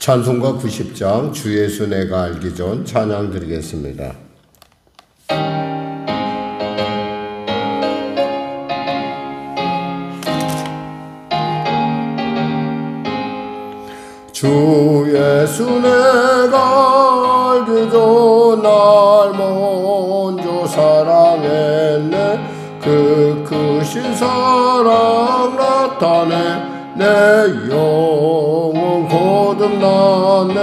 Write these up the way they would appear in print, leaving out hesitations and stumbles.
찬송가 90장 주 예수 내가 알기 전 찬양 드리겠습니다. 주 예수 내가 알기 전 날 먼저 사랑했네. 그 크신 사랑 나타내 내 영혼 거듭났네.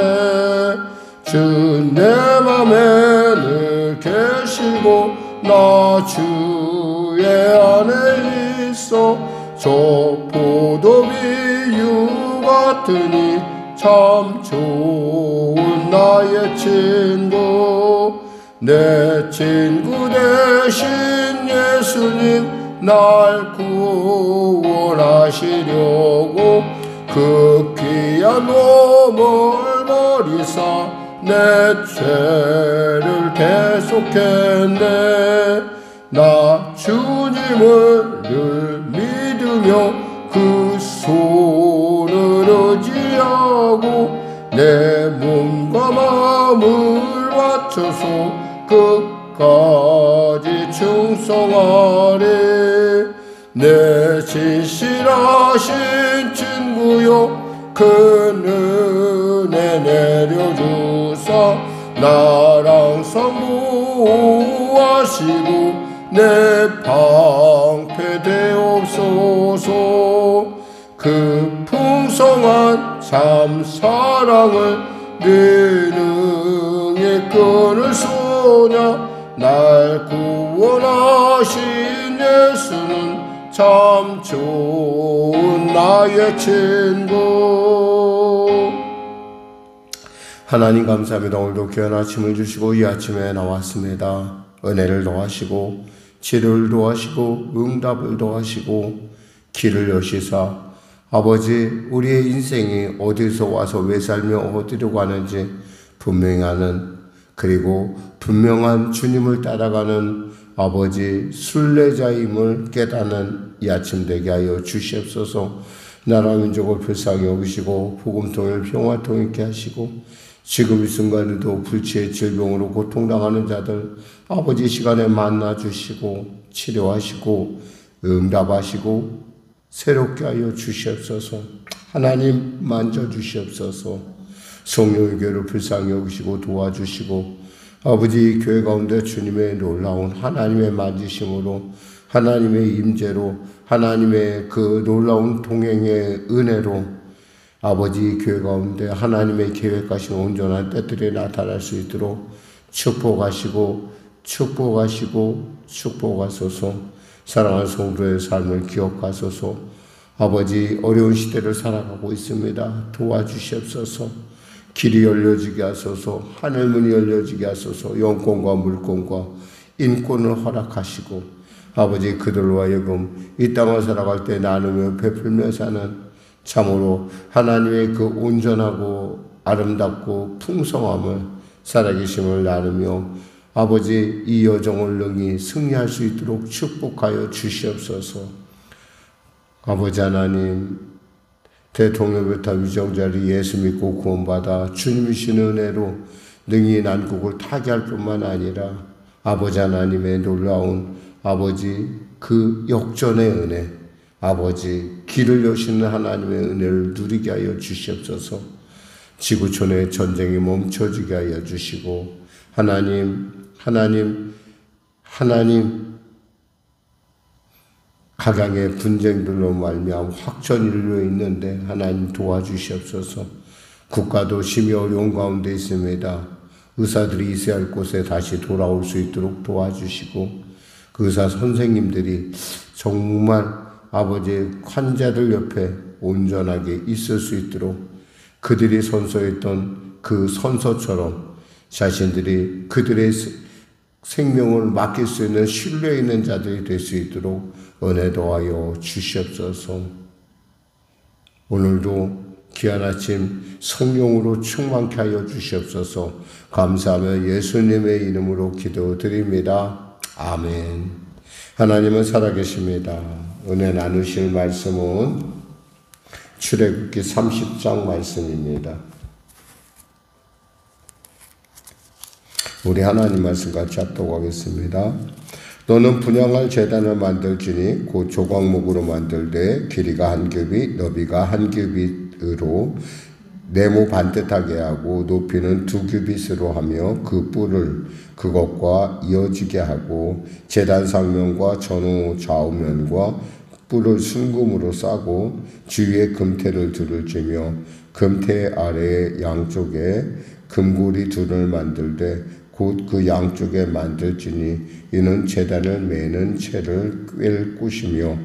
주 내 맘에 늘 계시고 나 주의 안에 있어. 저 포도비유 같으니 참 좋은 나의 친구. 내 친구 대신 예수님 날 구원하시려고 그 귀한 몸을 버리사 내 죄를 대속했네. 나 주님을 늘 믿으며 그 손을 의지하고 내 몸과 마음을 바쳐서 끝까지 충성하리. 내 진실하신 친구여 그 은혜 내려주사 나랑 상보하시고 내 방패 되옵소서. 그 풍성한 참 사랑을 능히 끊을 소냐. 날 구원하신 예수는 참 좋은 나의 친구. 하나님 감사합니다. 오늘도 귀한 아침을 주시고 이 아침에 나왔습니다. 은혜를 더하시고 치료를 더하시고 응답을 더하시고 길을 여시사 아버지 우리의 인생이 어디서 와서 왜 살며 어디로 가는지 분명히 아는, 그리고 분명한 주님을 따라가는 아버지 순례자임을 깨닫는 이 아침 되게 하여 주시옵소서. 나라 민족을 불쌍히 여기시고 복음통일 평화통 있게 하시고 지금 이 순간에도 불치의 질병으로 고통당하는 자들 아버지 시간에 만나주시고 치료하시고 응답하시고 새롭게 하여 주시옵소서. 하나님 만져주시옵소서. 성령의 교회를 불쌍히 여기시고 도와주시고 아버지 교회 가운데 주님의 놀라운 하나님의 만지심으로 하나님의 임재로 하나님의 그 놀라운 동행의 은혜로 아버지 교회 가운데 하나님의 계획하신 온전한 때들에 나타날 수 있도록 축복하시고 축복하시고 축복하소서. 사랑하는 성도의 삶을 기억하소서. 아버지 어려운 시대를 살아가고 있습니다. 도와주시옵소서. 길이 열려지게 하소서. 하늘문이 열려지게 하소서. 영권과 물권과 인권을 허락하시고 아버지 그들로 하여금 이 땅을 살아갈 때 나누며 베풀며 사는 참으로 하나님의 그 온전하고 아름답고 풍성함을 살아계심을 나누며 아버지 이 여정을 능히 승리할 수 있도록 축복하여 주시옵소서. 아버지 하나님 대통령부터 위정자를 예수 믿고 구원받아 주님이신 은혜로 능히 난국을 타개할 뿐만 아니라 아버지 하나님의 놀라운 아버지 그 역전의 은혜, 아버지 길을 여시는 하나님의 은혜를 누리게 하여 주시옵소서. 지구촌의 전쟁이 멈춰지게 하여 주시고 하나님 각양의 분쟁들로 말미암아 확전이 일로 있는데 하나님 도와주시옵소서. 국가도 심히 어려운 가운데 있습니다. 의사들이 있어야 할 곳에 다시 돌아올 수 있도록 도와주시고 그 의사 선생님들이 정말 아버지 환자들 옆에 온전하게 있을 수 있도록 그들이 선서했던 그 선서처럼 자신들이 그들의 생명을 맡길 수 있는 신뢰 있는 자들이 될 수 있도록 은혜 더하여 주시옵소서. 오늘도 귀한 아침 성령으로 충만케 하여 주시옵소서. 감사하며 예수님의 이름으로 기도드립니다. 아멘. 하나님은 살아계십니다. 은혜 나누실 말씀은 출애굽기 30장 말씀입니다. 우리 하나님 말씀 같이 합독하겠습니다. 너는 분향할 제단을 만들지니 곧 조각목으로 만들되 길이가 한 규빗 너비가 한 규빗으로 네모 반듯하게 하고 높이는 2규빗으로 하며 그 뿔을 그것과 이어지게 하고 제단 상면과 전후 좌우면과 뿔을 순금으로 싸고 주위에 금태를 둘을 쥐며 금태 아래의 양쪽에 금고리 둘을 만들되 곧 그 양쪽에 만들지니 이는 제단을 매는 채를 꿰 꾸시며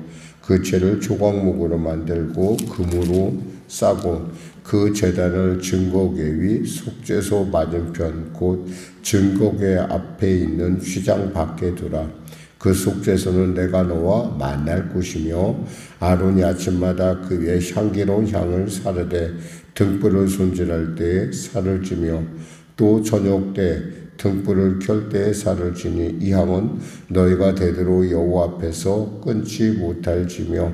그 채를 조각목으로 만들고 금으로 싸고 그 제단을 증거궤 위 속죄소 맞은편 곧 증거궤 앞에 있는 휘장 밖에 두라. 그 속죄소는 내가 너와 만날 곳이며 아론이 아침마다 그 위에 향기로운 향을 사르되 등불을 손질할 때에 살을 찌며 또 저녁 때 등불을 켤 때에 살을 지니 이 향은 너희가 대대로 여호와 앞에서 끊지 못할 지며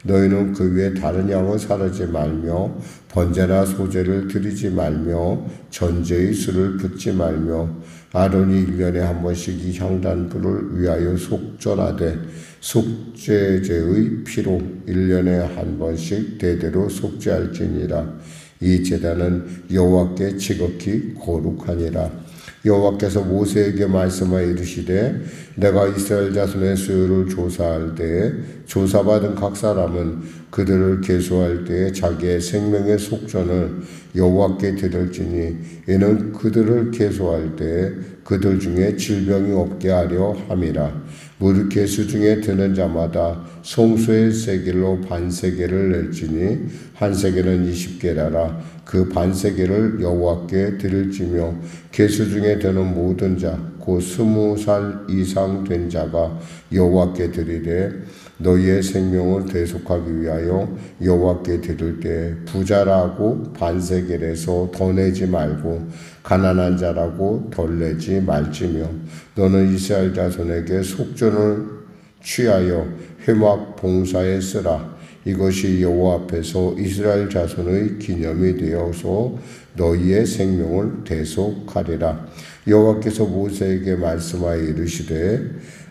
너희는 그 위에 다른 향을 사르지 말며 번제나 소제를 드리지 말며 전제의 술을 붓지 말며 아론이 1년에 한 번씩 이 향단불을 위하여 속전하되 속죄제의 피로 1년에 한 번씩 대대로 속죄할지니라. 이 제단은 여호와께 지극히 거룩하니라. 여호와께서 모세에게 말씀하여 이르시되 내가 이스라엘 자손의 수요를 조사할 때에 조사받은 각 사람은 그들을 계수할 때에 자기의 생명의 속전을 여호와께 드릴지니 이는 그들을 계수할 때에 그들 중에 질병이 없게 하려 함이라. 무릇 계수 중에 드는 자마다 송수의 세겔로 반세겔을 낼지니 한 세겔은 20게라라. 그 반세겔을 여호와께 드릴지며 계수 중에 드는 모든 자 곧 20살 이상 된 자가 여호와께 드리되 너희의 생명을 대속하기 위하여 여호와께 드릴 때 부자라고 반세겔에서 더 내지 말고 가난한 자라고 덜 내지 말지며 너는 이스라엘 자손에게 속전을 취하여 회막 봉사에 쓰라. 이것이 여호와 앞에서 이스라엘 자손의 기념이 되어서 너희의 생명을 대속하리라. 여호와께서 모세에게 말씀하여 이르시되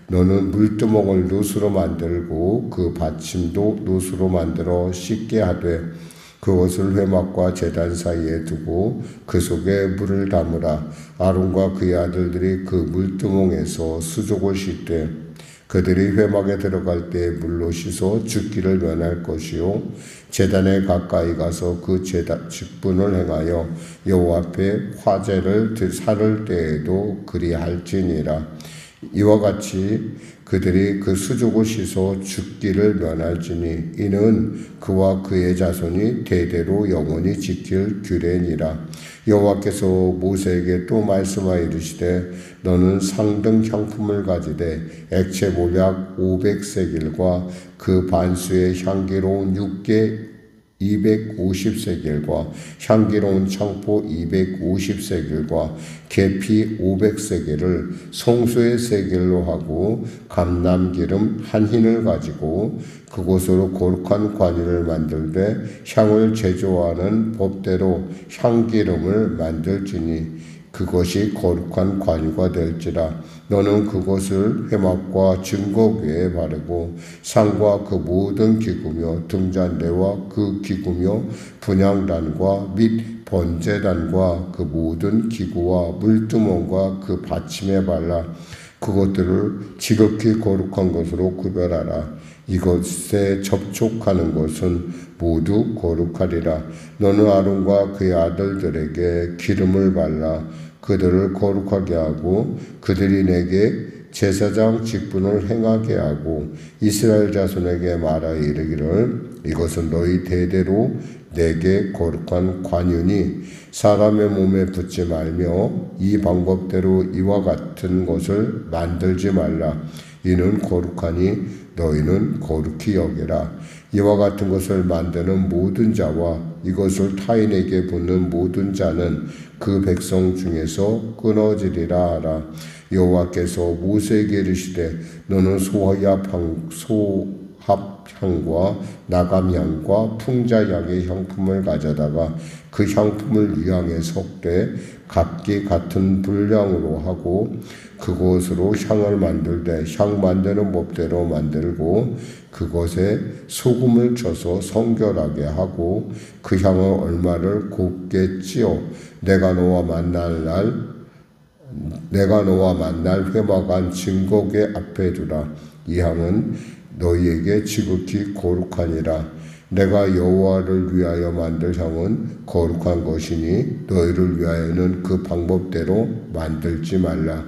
너는 물두멍을 노수로 만들고 그 받침도 노수로 만들어 씻게 하되 그것을 회막과 제단 사이에 두고 그 속에 물을 담으라. 아론과 그의 아들들이 그 물두멍에서 수족을 씻되 그들이 회막에 들어갈 때 물로 씻어 죽기를 면할 것이요 제단에 가까이 가서 그 제단 직분을 행하여 여호와 앞에 화제를 사를 때에도 그리할지니라. 이와 같이 그들이 그 수족을 씻어 죽기를 면할지니 이는 그와 그의 자손이 대대로 영원히 지킬 규례니라. 여호와께서 모세에게 또 말씀하여 이르시되 너는 상등 향품을 가지되 액체 모략 500세겔과 그 반수의 향기로운 육개 250세겔과 향기로운 창포 250세겔과 계피 500세겔을 송수의 세겔로 하고 감람기름 한 흰을 가지고 그곳으로 거룩한 관유를 만들되 향을 제조하는 법대로 향기름을 만들지니 그것이 거룩한 관유가 될지라. 너는 그것을 회막과 증거궤에 바르고 상과 그 모든 기구며 등잔대와 그 기구며 분향단과 및 번제단과 그 모든 기구와 물두멍과 그 받침에 발라 그것들을 지극히 거룩한 것으로 구별하라. 이것에 접촉하는 것은 모두 거룩하리라. 너는 아론과 그의 아들들에게 기름을 발라 그들을 거룩하게 하고 그들이 내게 제사장 직분을 행하게 하고 이스라엘 자손에게 말하여 이르기를 이것은 너희 대대로 내게 거룩한 관유니 사람의 몸에 붙지 말며 이 방법대로 이와 같은 것을 만들지 말라. 이는 거룩하니 너희는 거룩히 여기라. 이와 같은 것을 만드는 모든 자와 이것을 타인에게 붓는 모든 자는 그 백성 중에서 끊어지리라 하라. 여호와께서 모세에게 이르시되 너는 소하야 합향과 나감향과 풍자향의 향품을 가져다가 그 향품을 유향에 섞되 각기 같은 분량으로 하고 그것으로 향을 만들되 향 만드는 법대로 만들고 그것에 소금을 쳐서 성결하게 하고 그 향을 얼마를 곱게 찌어 내가 너와 만날 회막안 증거궤 앞에 두라. 이 향은 너희에게 지극히 거룩하니라. 내가 여호와를 위하여 만들 향은 거룩한 것이니 너희를 위하여는 그 방법대로 만들지 말라.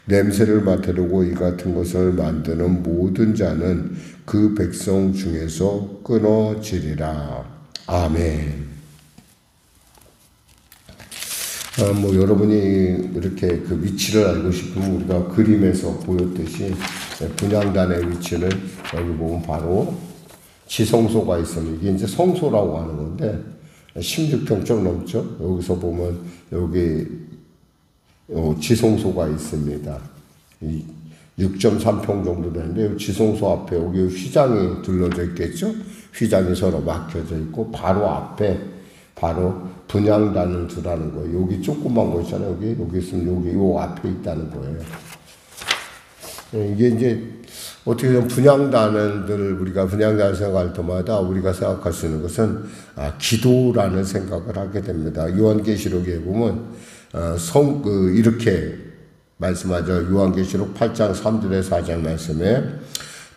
냄새를 맡으려고 이 같은 것을 만드는 모든 자는 그 백성 중에서 끊어지리라. 아멘. 여러분이 이렇게 그 위치를 알고 싶으면 우리가 그림에서 보였듯이 분향단의 위치는 여기 보면 바로 지성소가 있습니다. 이게 이제 성소라고 하는 건데 16평 좀 넘죠. 여기서 보면 여기 지성소가 있습니다. 6.3평 정도 되는데 지성소 앞에 여기 휘장이 둘러져 있겠죠. 휘장이 서로 막혀져 있고 바로 앞에 바로 분향단을 두라는 거예요. 여기 조그만 거 있잖아요. 여기 있으면 여기 요 앞에 있다는 거예요. 이게 이제 어떻게 보면 분향단을 우리가 분향단을 생각할 때마다 우리가 생각할 수 있는 것은 기도라는 생각을 하게 됩니다. 요한계시록에 보면 이렇게 말씀하죠. 요한계시록 8장 3절에 4절 말씀에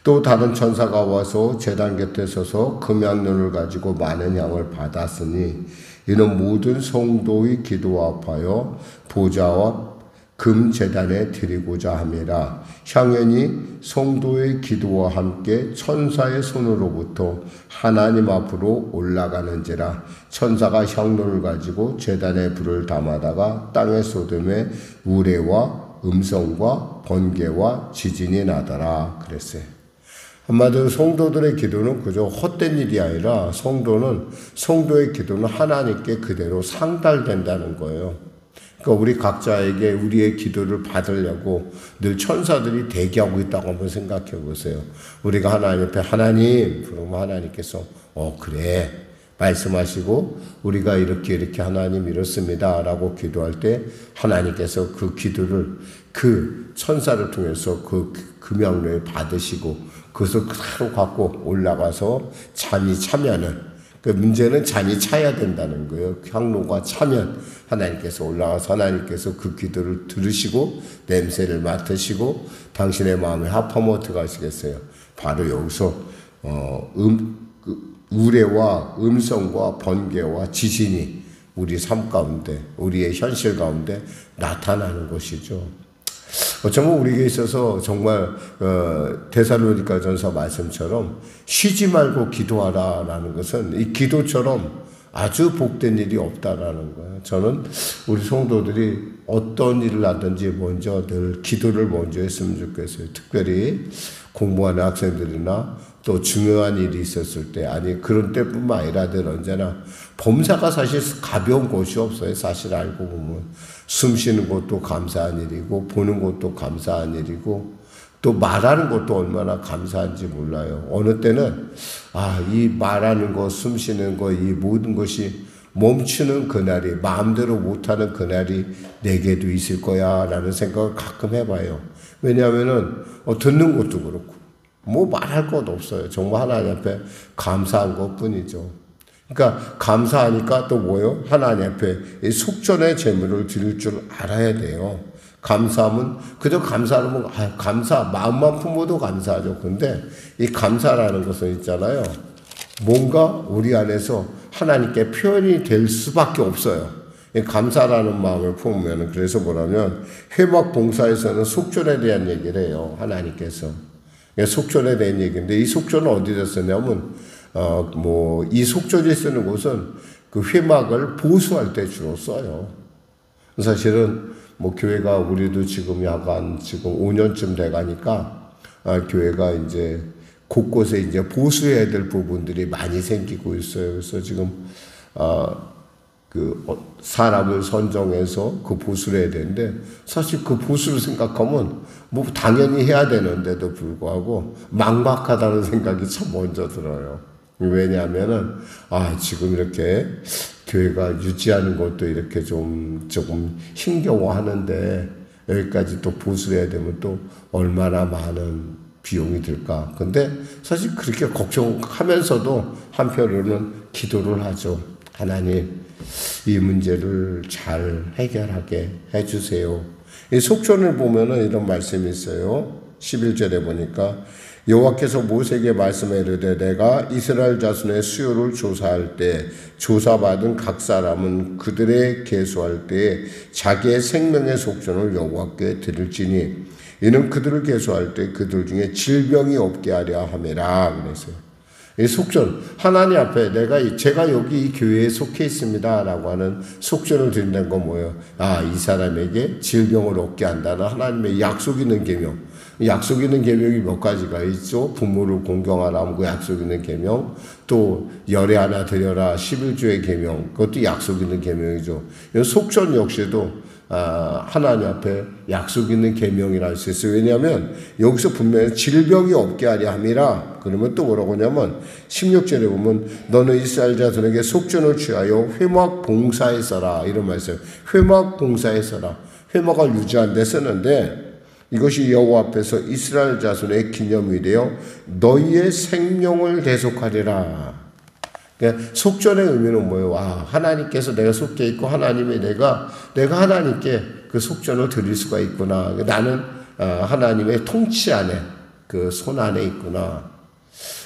또 다른 천사가 와서 제단 곁에 서서 금향론을 가지고 많은 향을 받았으니 이는 모든 성도의 기도와 합하여 보좌와 금 제단에 드리고자 함이라. 향연이 성도의 기도와 함께 천사의 손으로부터 하나님 앞으로 올라가는지라. 천사가 향로를 가지고 제단에 불을 담아다가 땅에 쏟음에 우레와 음성과 번개와 지진이 나더라 그랬어요. 한마디로 성도들의 기도는 그저 헛된 일이 아니라 성도의 기도는 하나님께 그대로 상달된다는 거예요. 그러니까 우리 각자에게 우리의 기도를 받으려고 늘 천사들이 대기하고 있다고 한번 생각해 보세요. 우리가 하나님 앞에 하나님 그러면 하나님께서 그래 말씀하시고 우리가 이렇게 하나님 이렇습니다 라고 기도할 때 하나님께서 그 기도를 그 천사를 통해서 그 금향로에 받으시고 그것을 그대로 갖고 올라가서 잔이 차면은 그 문제는 잔이 차야 된다는 거예요. 향로가 차면 하나님께서 올라가서 하나님께서 그 기도를 들으시고 냄새를 맡으시고 당신의 마음에 합하면 어떻게 하시겠어요? 바로 여기서 우레와 음성과 번개와 지진이 우리 삶 가운데 우리의 현실 가운데 나타나는 것이죠. 어쩌면 우리에게 있어서 정말 데살로니가 전서 말씀처럼 쉬지 말고 기도하라라는 것은 이 기도처럼 아주 복된 일이 없다라는 거예요. 저는 우리 성도들이 어떤 일을 하든지 먼저 늘 기도를 먼저 했으면 좋겠어요. 특별히 공부하는 학생들이나 또 중요한 일이 있었을 때 그런 때뿐만 아니라 늘 언제나 범사가 사실 가벼운 것이 없어요. 사실 알고 보면 숨 쉬는 것도 감사한 일이고 보는 것도 감사한 일이고 또 말하는 것도 얼마나 감사한지 몰라요. 어느 때는 이 말하는 것, 숨 쉬는 것, 이 모든 것이 멈추는 그날이 마음대로 못하는 그날이 내게도 있을 거야 라는 생각을 가끔 해봐요. 왜냐하면은 듣는 것도 그렇고 말할 것도 없어요. 정말 하나님 앞에 감사한 것뿐이죠. 그러니까 감사하니까 또 뭐요? 하나님 앞에 속전의 제물을 드릴 줄 알아야 돼요. 감사하면 그저 감사하면 감사 마음만 품어도 감사하죠. 근데 이 감사라는 것은 있잖아요. 뭔가 우리 안에서 하나님께 표현이 될 수밖에 없어요. 이 감사라는 마음을 품으면 그래서 뭐냐면 회막 봉사에서는 속전에 대한 얘기를 해요. 하나님께서 속전에 대한 얘기인데 이 속전은 어디다 쓰냐면 이 속전이 쓰는 곳은 그 회막을 보수할 때 주로 써요. 사실은 교회가 우리도 지금 약간 지금 5년쯤 돼 가니까 교회가 이제 곳곳에 이제 보수해야 될 부분들이 많이 생기고 있어요. 그래서 지금 사람을 선정해서 그 보수를 해야 되는데, 사실 그 보수를 생각하면 뭐 당연히 해야 되는데도 불구하고 막막하다는 생각이 참 먼저 들어요. 왜냐하면은 지금 이렇게 교회가 유지하는 것도 이렇게 조금 힘겨워하는데, 여기까지 또 보수를 해야 되면 또 얼마나 많은 비용이 들까. 근데 사실 그렇게 걱정하면서도 한편으로는 기도를 하죠. 하나님, 이 문제를 잘 해결하게 해주세요. 이 속전을 보면은 이런 말씀이 있어요. 11절에 보니까 여호와께서 모세에게 말씀해 이르되 내가 이스라엘 자손의 수요를 조사할 때 조사받은 각 사람은 그들의 계수할 때에 자기의 생명의 속전을 여호와께 드릴지니 이는 그들을 계수할 때 그들 중에 질병이 없게 하려 함이라 그랬어요. 이 속전, 하나님 앞에 제가 여기 이 교회에 속해 있습니다라고 하는 속전을 드린다는 건 뭐예요? 이 사람에게 질병을 얻게 한다는 하나님의 약속 있는 계명. 약속 있는 계명이 몇 가지가 있죠. 부모를 공경하라는 그 약속 있는 계명, 또 열애 하나 드려라 11조의 계명, 그것도 약속 있는 계명이죠. 속전 역시도 하나님 앞에 약속 있는 계명이라 할 수 있어요. 왜냐하면 여기서 분명히 질병이 없게 하려 함이라. 그러면 또 뭐라고 하냐면 16절에 보면 너는 이스라엘 자손에게 속전을 취하여 회막 봉사에 써라 이런 말씀. 회막 봉사에 써라. 회막을 유지하는 데 쓰는데 이것이 여호와 앞에서 이스라엘 자손의 기념이 되어 너희의 생명을 계속하리라. 그러니까 속전의 의미는 뭐예요? 하나님께서 내가 속해 있고 하나님이 내가 하나님께 그 속전을 드릴 수가 있구나. 나는 하나님의 통치 안에 그 손 안에 있구나.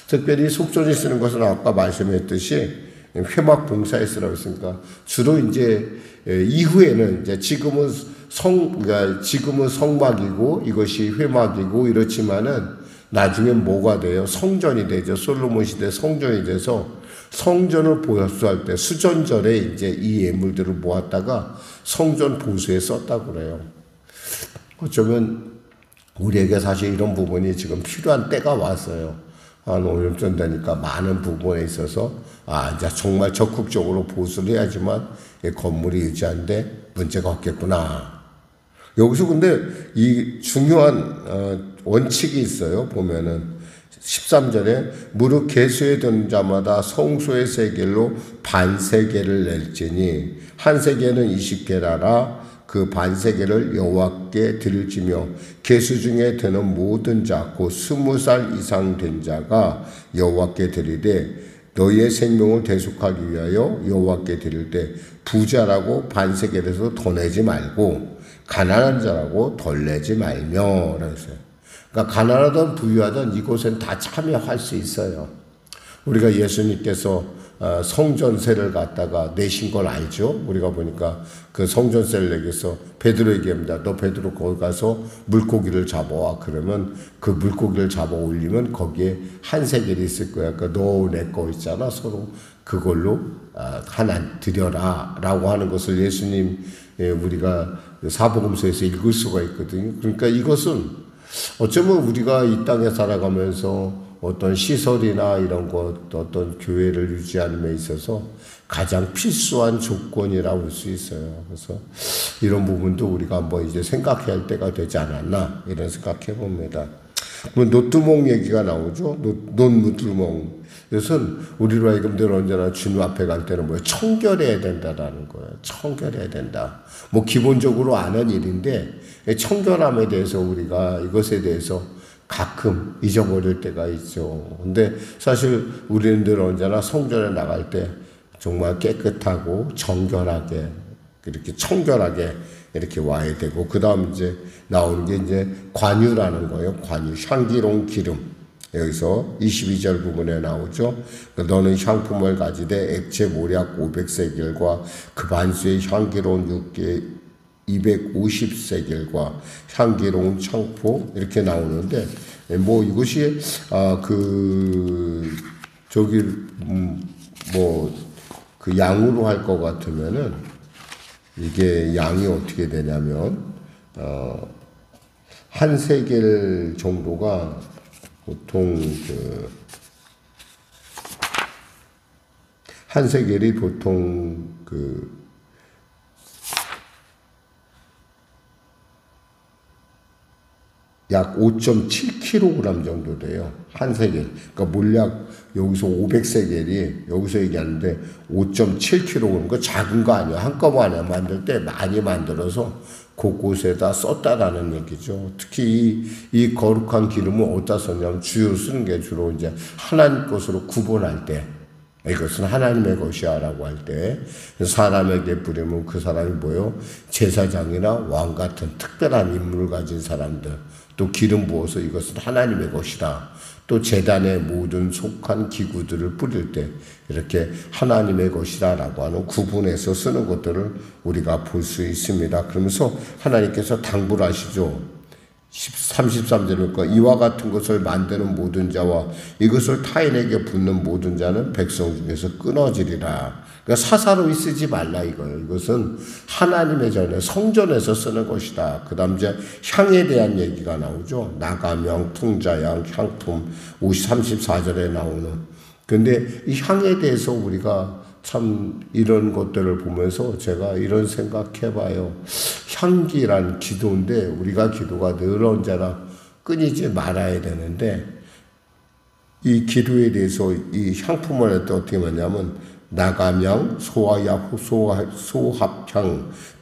특별히 속전을 쓰는 것은 아까 말씀했듯이 회막 봉사에 쓰라고 했으니까 주로 이제 이후에는 이제 지금은 성막이고 이것이 회막이고 이렇지만은 나중에 뭐가 돼요? 성전이 되죠. 솔로몬 시대 성전이 돼서 성전을 보수할 때 수전절에 이제 이 예물들을 모았다가 성전 보수에 썼다고 그래요. 어쩌면 우리에게 사실 이런 부분이 지금 필요한 때가 왔어요. 한 5년 전 되니까 많은 부분에 있어서 이제 정말 적극적으로 보수를 해야지만 건물이 유지하는데 문제가 없겠구나. 여기서 근데 이 중요한 원칙이 있어요. 보면은 13절에 무릇 계수에 든 자마다 성소의 세겔로 반세겔을 낼지니 한 세겔은 20게라라 그 반세겔을 여호와께 드릴지며 계수 중에 드는 모든 자 곧 20살 이상 된 자가 여호와께 드리되 너희의 생명을 대속하기 위하여 여호와께 드릴 때 부자라고 반세겔에서 더 내지 말고 가난한 자라고 덜 내지 말며 그랬어요. 그러니까 가난하든 부유하든 이곳엔 다 참여할 수 있어요. 우리가 예수님께서 성전세를 갖다가 내신 걸 알죠? 우리가 보니까 그 성전세를 내기서 베드로에게 합니다. 너 베드로 거기 가서 물고기를 잡아와. 그러면 그 물고기를 잡아 올리면 거기에 한 세겔이 있을 거야. 그러니까 너 내 거 있잖아. 서로 그걸로 하나 드려라 라고 하는 것을 예수님 우리가 사복음서에서 읽을 수가 있거든요. 그러니까 이것은 어쩌면 우리가 이 땅에 살아가면서 어떤 시설이나 이런 것, 어떤 교회를 유지하는 데 있어서 가장 필수한 조건이라고 볼 수 있어요. 그래서 이런 부분도 우리가 한번 이제 생각해야 할 때가 되지 않았나, 이런 생각해 봅니다. 노뚜몽 얘기가 나오죠. 논무뚜몽. 이것은 우리로 하여금들 언제나 주님 앞에 갈 때는 뭐예요? 청결해야 된다라는 거예요. 청결해야 된다. 뭐 기본적으로 아는 일인데 청결함에 대해서 우리가 이것에 대해서 가끔 잊어버릴 때가 있죠. 근데 사실 우리는 늘 언제나 성전에 나갈 때 정말 깨끗하고 정결하게 이렇게 청결하게 이렇게 와야 되고, 그 다음 이제 나오는 게 이제 관유라는 거예요. 관유, 향기로운 기름. 여기서 22절 부분에 나오죠. 너는 향품을 가지되 액체 모략 500세겔과 그 반수의 향기로운 육개 250세겔과 향기로운 청포 이렇게 나오는데, 뭐 이것이 그 양으로 할 것 같으면은 이게 양이 어떻게 되냐면 한 세겔 정도가 보통 한 세겔이 보통 약 5.7kg 정도 돼요. 한 세겔. 그러니까 몰약 여기서 500세겔이 여기서 얘기하는데 5.7kg. 그 작은 거 아니야. 한꺼번에 만들 때 많이 만들어서 곳곳에다 썼다라는 얘기죠. 특히 이 거룩한 기름을 어디다 썼냐면 주로 쓰는 게 주로 이제 하나님 것으로 구분할 때 이것은 하나님의 것이야 라고 할 때 사람에게 뿌리면 그 사람이 뭐요? 제사장이나 왕 같은 특별한 임무를 가진 사람들, 또 기름 부어서 이것은 하나님의 것이다. 또 제단의 모든 속한 기구들을 뿌릴 때 이렇게 하나님의 것이다 라고 하는 구분해서 쓰는 것들을 우리가 볼 수 있습니다. 그러면서 하나님께서 당부를 하시죠. 33절에 이와 같은 것을 만드는 모든 자와 이것을 타인에게 붓는 모든 자는 백성 중에서 끊어지리라. 그러니까 사사로이 쓰지 말라 이거예요. 이것은 하나님의 전에 성전에서 쓰는 것이다. 그 다음 이제 향에 대한 얘기가 나오죠. 나가명, 풍자양, 향품 34절에 나오는. 근데 이 향에 대해서 우리가 참 이런 것들을 보면서 제가 이런 생각해봐요. 향기란 기도인데 우리가 기도가 늘 언제나 끊이지 말아야 되는데 이 기도에 대해서 이 향품을 할 때 어떻게 하냐면 나가명, 소합향,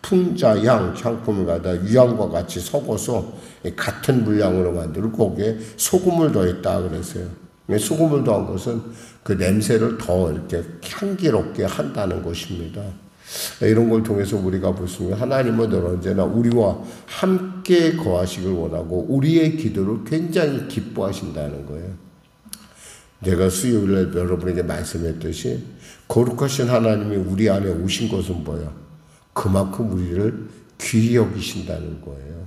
풍자향 향품을 갖다 유향과 같이 섞어서 같은 분량으로 만들고 거기에 소금을 더했다 그랬어요. 소금을 더한 것은 그 냄새를 더 이렇게 향기롭게 한다는 것입니다. 이런 걸 통해서 우리가 보시면 하나님은 늘 언제나 우리와 함께 거하시길 원하고 우리의 기도를 굉장히 기뻐하신다는 거예요. 제가 수요일날 여러분에게 말씀했듯이 거룩하신 하나님이 우리 안에 오신 것은 뭐예요? 그만큼 우리를 귀히 여기신다는 거예요.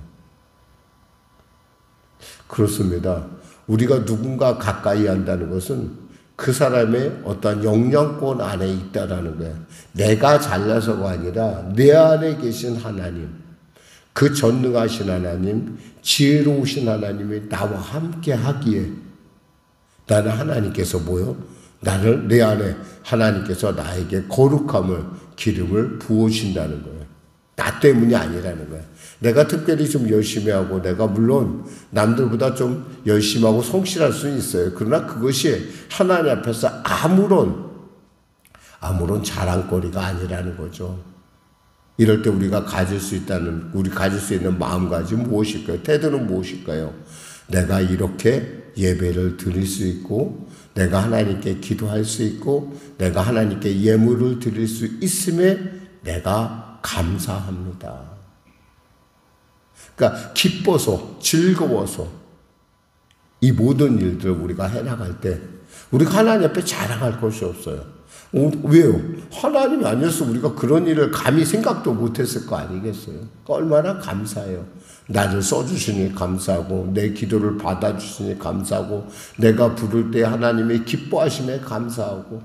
그렇습니다. 우리가 누군가 가까이 한다는 것은 그 사람의 어떤 영향권 안에 있다라는 거예요. 내가 잘나서가 아니라 내 안에 계신 하나님, 그 전능하신 하나님, 지혜로우신 하나님이 나와 함께 하기에 나는 하나님께서 뭐요? 나를 내 안에 하나님께서 나에게 거룩함을 기름을 부으신다는 거예요. 나 때문이 아니라는 거예요. 내가 특별히 좀 열심히 하고 내가 물론 남들보다 좀 열심히 하고 성실할 수는 있어요. 그러나 그것이 하나님 앞에서 아무런 자랑거리가 아니라는 거죠. 이럴 때 우리가 가질 수 있는 마음가짐 무엇일까요? 태도는 무엇일까요? 내가 이렇게 예배를 드릴 수 있고 내가 하나님께 기도할 수 있고 내가 하나님께 예물을 드릴 수 있음에 내가 감사합니다. 그러니까 기뻐서 즐거워서 이 모든 일들을 우리가 해나갈 때 우리가 하나님 앞에 자랑할 것이 없어요. 왜요? 하나님이 아니었으면 우리가 그런 일을 감히 생각도 못했을 거 아니겠어요? 그러니까 얼마나 감사해요. 나를 써주시니 감사하고 내 기도를 받아주시니 감사하고 내가 부를 때 하나님의 기뻐하심에 감사하고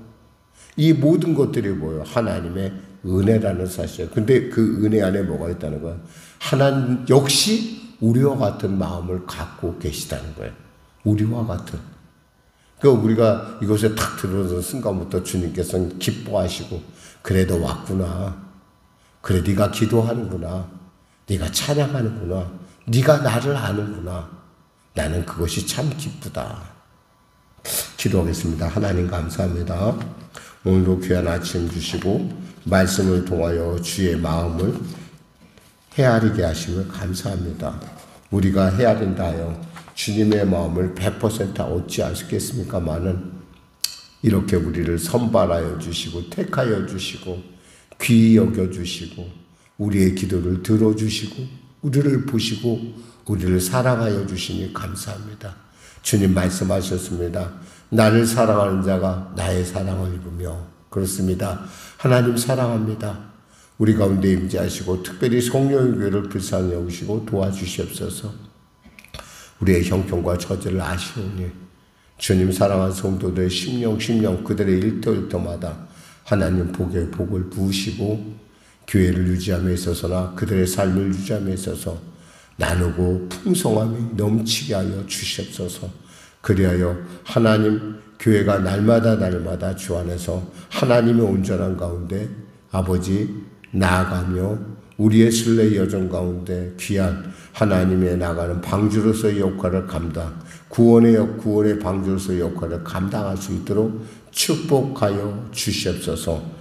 이 모든 것들이 뭐예요? 하나님의 은혜라는 사실이에요. 근데 그 은혜 안에 뭐가 있다는 거예요? 하나님 역시 우리와 같은 마음을 갖고 계시다는 거예요. 우리와 같은. 그러니까 우리가 이곳에 탁 들어오는 순간부터 주님께서는 기뻐하시고 그래 너 왔구나. 그래 네가 기도하는구나. 네가 찬양하는구나. 네가 나를 아는구나. 나는 그것이 참 기쁘다. 기도하겠습니다. 하나님 감사합니다. 오늘도 귀한 아침 주시고 말씀을 통하여 주의 마음을 헤아리게 하심을 감사합니다. 우리가 헤아린다 하여 주님의 마음을 100% 얻지 않겠습니까마는 이렇게 우리를 선발하여 주시고 택하여 주시고 귀히 여겨 주시고 우리의 기도를 들어주시고 우리를 보시고 우리를 사랑하여 주시니 감사합니다. 주님 말씀하셨습니다. 나를 사랑하는 자가 나의 사랑을 입으며 그렇습니다. 하나님 사랑합니다. 우리 가운데 임재하시고 특별히 성령의 교회를 불쌍히 여기시고 도와주시옵소서. 우리의 형편과 처지를 아시오니 주님 사랑하는 성도들의 심령 그들의 일터일터마다 하나님 복의 복을 부으시고 교회를 유지함에 있어서나 그들의 삶을 유지함에 있어서 나누고 풍성함이 넘치게 하여 주시옵소서. 그리하여 하나님 교회가 날마다 주 안에서 하나님의 온전한 가운데 아버지 나아가며 우리의 순례 여정 가운데 귀한 하나님의 나가는 방주로서의 역할을 구원의 방주로서의 역할을 감당할 수 있도록 축복하여 주시옵소서.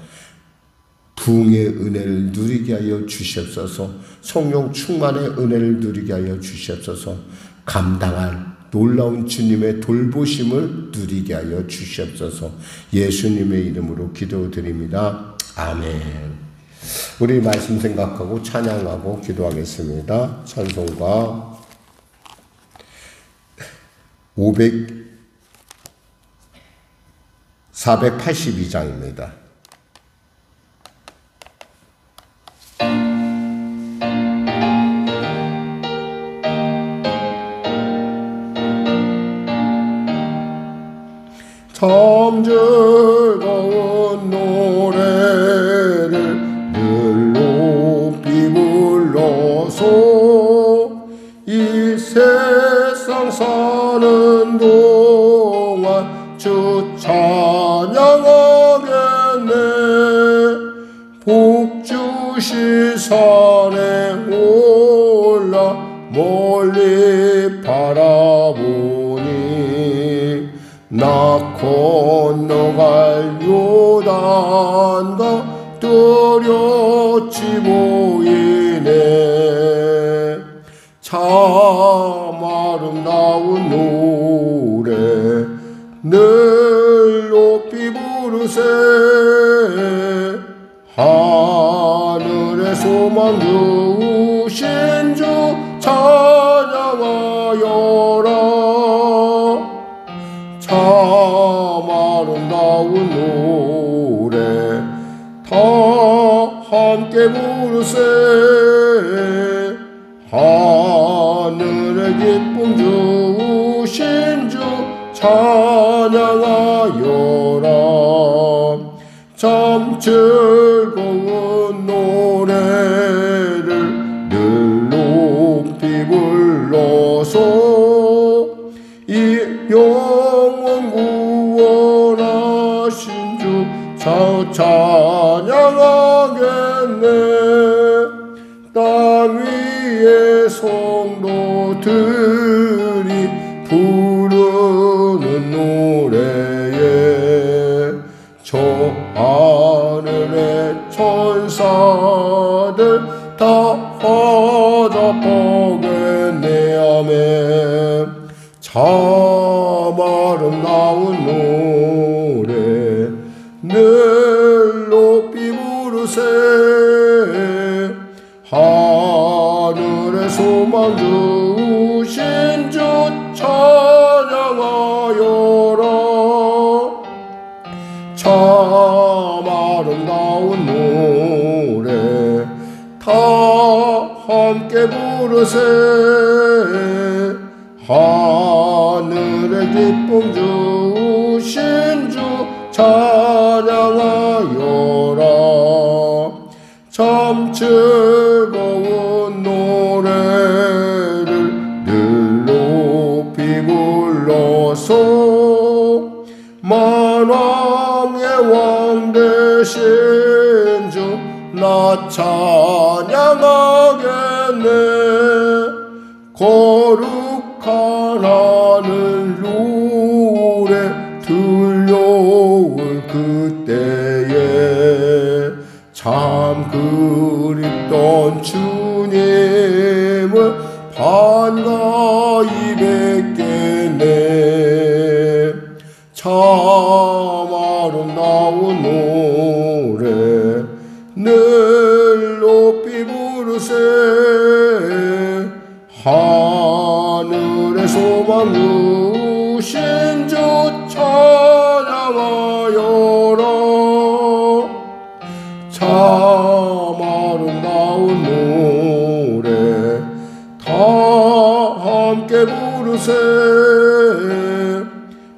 부흥의 은혜를 누리게 하여 주시옵소서. 성령 충만의 은혜를 누리게 하여 주시옵소서. 감당할 놀라운 주님의 돌보심을 누리게 하여 주시옵소서. 예수님의 이름으로 기도드립니다. 아멘. 우리 말씀 생각하고 찬양하고 기도하겠습니다. 찬송가 482장입니다. 참 즐거운 노래를 늘 높이 불러서 이 세상 사는 동안 주 찬양하겠네. 복 주실 산에 올라 멀리 바라보니 나 건너갈 요단강 뚜렷이 보이네. 참 아름다운 노래 늘 높이 부르세. 하늘의 소망 주신 주 찬양하여라. 참 아름다운 노래 다 함께 부르세. 하늘의 기쁨 주신 주 찬양하여라. 참 즐거운 노래를 늘 높이 불러서 이 영원 구원하신 주 찬양하겠네. 땅 위의 성도들이 부르는 노래에 저 하늘의 천사들 다 화답하겠네. 아멘. 참 아름다운 노래 늘 높이 부르세. 하늘의 소망 주신 주 찬양하여라. 참 아름다운 노래 다 함께 부르세. 하늘의 기쁨 주신 주 찬양하여라. 참 즐거운 노래를 늘 높이 불러서 만왕의 왕 되신 주 나 찬양하겠네. 거룩한 하늘 노래 들려올 그때에 참 그립던 주님을 반가이 뵙겠네. 참 아름다운 노래 늘 높이 부르세. 하늘의 소망 주신 주 찬양하여라. 참 아름다운 노래 다 함께 부르세.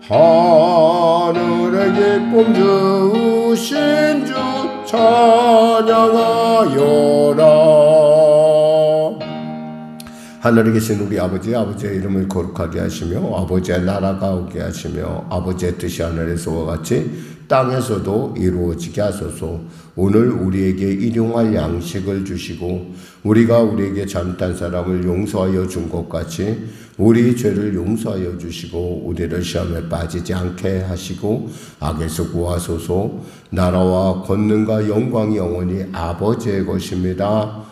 하늘의 기쁨 주신 주 찬양하여라. 하늘에 계신 우리 아버지의 이름을 거룩하게 하시며 아버지의 나라가 오게 하시며 아버지의 뜻이 하늘에서와 같이 땅에서도 이루어지게 하소서. 오늘 우리에게 일용할 양식을 주시고 우리가 우리에게 잘못한 사람을 용서하여 준 것 같이 우리 죄를 용서하여 주시고 우리를 시험에 빠지지 않게 하시고 악에서 구하소서. 나라와 권능과 영광이 영원히 아버지의 것입니다.